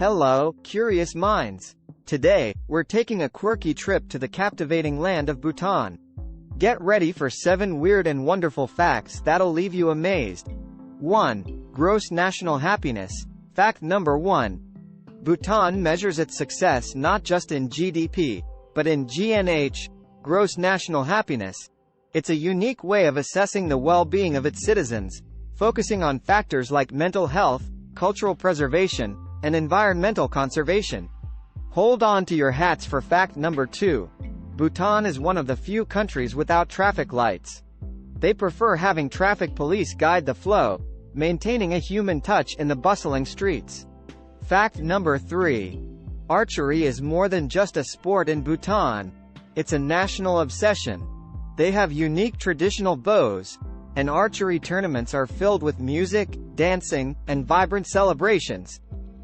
Hello, curious minds. Today, we're taking a quirky trip to the captivating land of Bhutan. Get ready for 7 weird and wonderful facts that'll leave you amazed. 1. Gross national happiness. Fact number 1. Bhutan measures its success not just in GDP, but in GNH, gross national happiness. It's a unique way of assessing the well-being of its citizens, focusing on factors like mental health, cultural preservation, and environmental conservation. Hold on to your hats for fact number 2. Bhutan is one of the few countries without traffic lights. They prefer having traffic police guide the flow, maintaining a human touch in the bustling streets. Fact number 3. Archery is more than just a sport in Bhutan. It's a national obsession. They have unique traditional bows, and archery tournaments are filled with music, dancing, and vibrant celebrations.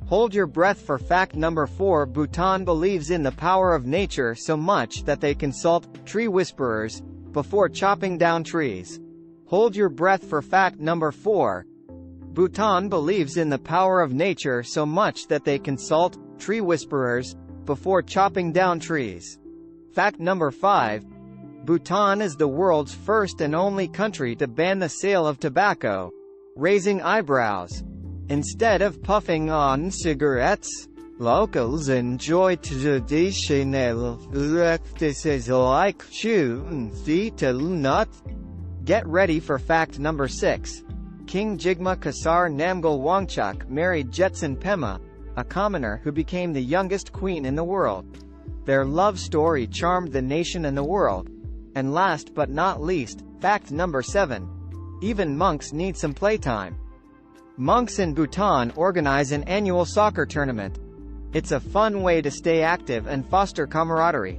Hold your breath for fact number 4. Bhutan believes in the power of nature so much that they consult tree whisperers before chopping down trees. Hold your breath for fact number 4. Bhutan believes in the power of nature so much that they consult tree whisperers before chopping down trees. Fact number 5. Bhutan is the world's first and only country to ban the sale of tobacco. Raising eyebrows. Instead of puffing on cigarettes, locals enjoy traditional practices like chewing betel nut. Get ready for fact number 6. King Jigme Khesar Namgyal Wangchuck married Jetson Pema, a commoner who became the youngest queen in the world. Their love story charmed the nation and the world. And last but not least, fact number 7. Even monks need some playtime. Monks in Bhutan organize an annual soccer tournament. It's a fun way to stay active and foster camaraderie.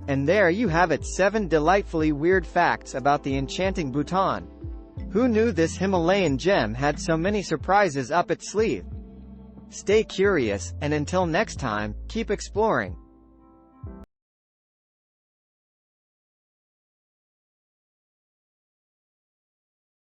And there you have it, 7 delightfully weird facts about the enchanting Bhutan. Who knew this Himalayan gem had so many surprises up its sleeve? Stay curious, and until next time, keep exploring.